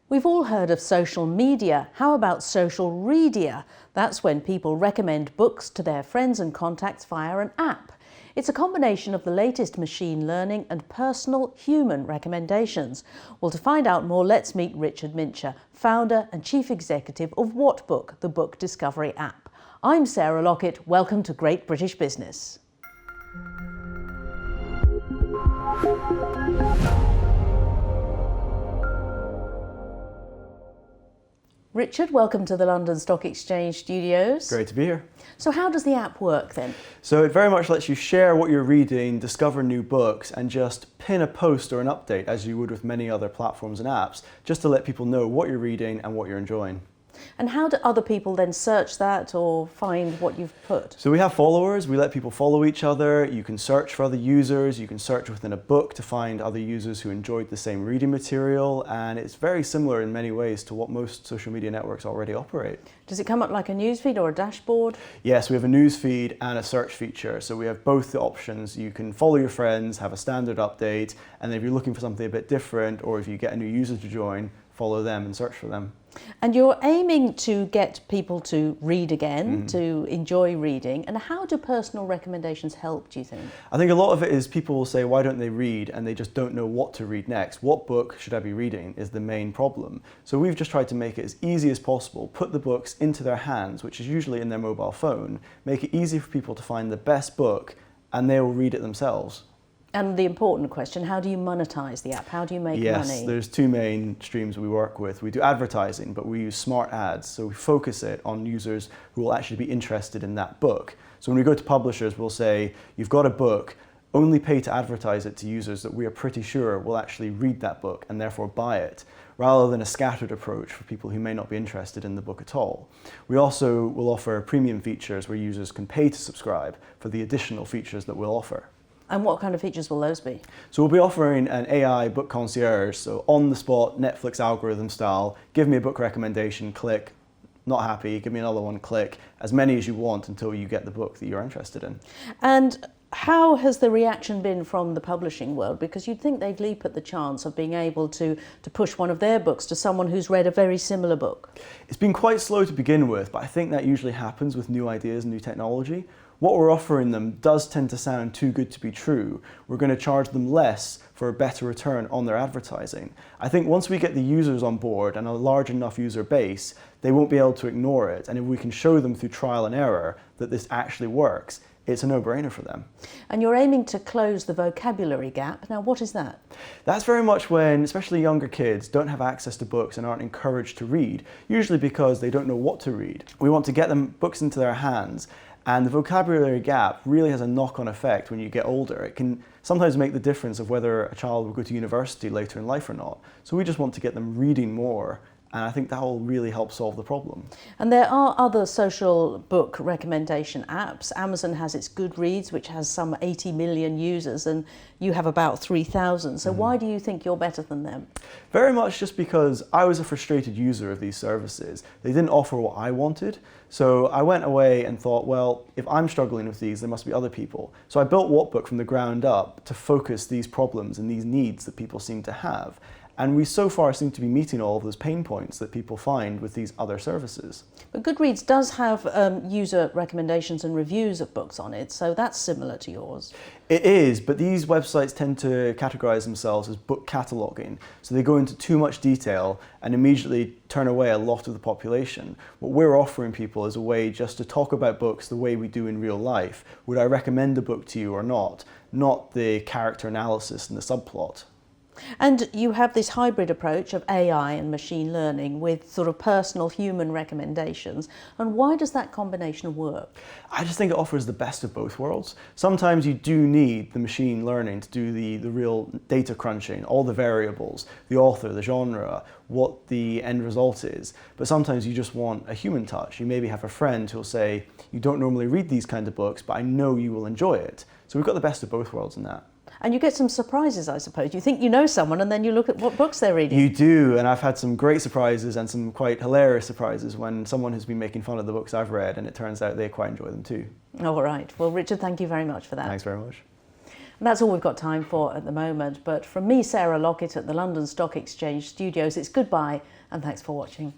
We've all heard of social media. How about social readia? That's when people recommend books to their friends and contacts via an app. It's a combination of the latest machine learning and personal human recommendations. Well, to find out more, let's meet Richard Mincher, founder and chief executive of Whatbook, the book discovery app. I'm Sarah Lockett. Welcome to Great British Business. Richard, welcome to the London Stock Exchange studios. Great to be here. So how does the app work then? So it very much lets you share what you're reading, discover new books, and just pin a post or an update as you would with many other platforms and apps, just to let people know what you're reading and what you're enjoying. And how do other people then search that or find what you've put? So we have followers, we let people follow each other, you can search for other users, you can search within a book to find other users who enjoyed the same reading material, and it's very similar in many ways to what most social media networks already operate. Does it come up like a newsfeed or a dashboard? Yes, we have a newsfeed and a search feature, so we have both the options. You can follow your friends, have a standard update, and if you're looking for something a bit different, or if you get a new user to join, follow them and search for them. And you're aiming to get people to read again, to enjoy reading. And how do personal recommendations help, do you think? I think a lot of it is people will say, why don't they read? And they just don't know what to read next. What book should I be reading is the main problem. So we've just tried to make it as easy as possible, put the books into their hands, which is usually in their mobile phone, make it easy for people to find the best book, and they will read it themselves. And the important question, how do you monetize the app? How do you make money? Yes, there's two main streams we work with. We do advertising, but we use SmartAds. So we focus it on users who will actually be interested in that book. So when we go to publishers, we'll say, you've got a book, only pay to advertise it to users that we are pretty sure will actually read that book and therefore buy it, rather than a scattered approach for people who may not be interested in the book at all. We also will offer premium features where users can pay to subscribe for the additional features that we'll offer. And what kind of features will those be? So we'll be offering an AI book concierge, so on the spot, Netflix algorithm style, give me a book recommendation, click, not happy, give me another one, click, as many as you want until you get the book that you're interested in. And how has the reaction been from the publishing world? Because you'd think they'd leap at the chance of being able to push one of their books to someone who's read a very similar book. It's been quite slow to begin with, but I think that usually happens with new ideas and new technology. What we're offering them does tend to sound too good to be true. We're going to charge them less for a better return on their advertising. I think once we get the users on board and a large enough user base, they won't be able to ignore it. And if we can show them through trial and error that this actually works, it's a no-brainer for them. And you're aiming to close the vocabulary gap. Now, what is that? That's very much when, especially younger kids, don't have access to books and aren't encouraged to read, usually because they don't know what to read. We want to get them books into their hands. And the vocabulary gap really has a knock-on effect when you get older. It can sometimes make the difference of whether a child will go to university later in life or not. So we just want to get them reading more, and I think that will really help solve the problem. And there are other social book recommendation apps. Amazon has its Goodreads, which has some 80 million users, and you have about 3,000. So why do you think you're better than them? Very much just because I was a frustrated user of these services. They didn't offer what I wanted. So I went away and thought, well, if I'm struggling with these, there must be other people. So I built Whatbook from the ground up to focus these problems and these needs that people seem to have. And we so far seem to be meeting all of those pain points that people find with these other services. But Goodreads does have user recommendations and reviews of books on it, so that's similar to yours. It is, but these websites tend to categorize themselves as book cataloging. So they go into too much detail and immediately turn away a lot of the population. What we're offering people is a way just to talk about books the way we do in real life. Would I recommend a book to you or not? Not the character analysis and the subplot. And you have this hybrid approach of AI and machine learning with sort of personal human recommendations. And why does that combination work? I just think it offers the best of both worlds. Sometimes you do need the machine learning to do the real data crunching, all the variables, the author, the genre, what the end result is. But sometimes you just want a human touch. You maybe have a friend who'll say, you don't normally read these kind of books, but I know you will enjoy it. So we've got the best of both worlds in that. And you get some surprises, I suppose. You think you know someone and then you look at what books they're reading. You do, and I've had some great surprises and some quite hilarious surprises when someone has been making fun of the books I've read and it turns out they quite enjoy them too. All right. Well, Richard, thank you very much for that. Thanks very much. And that's all we've got time for at the moment. But from me, Sarah Lockett at the London Stock Exchange Studios, it's goodbye and thanks for watching.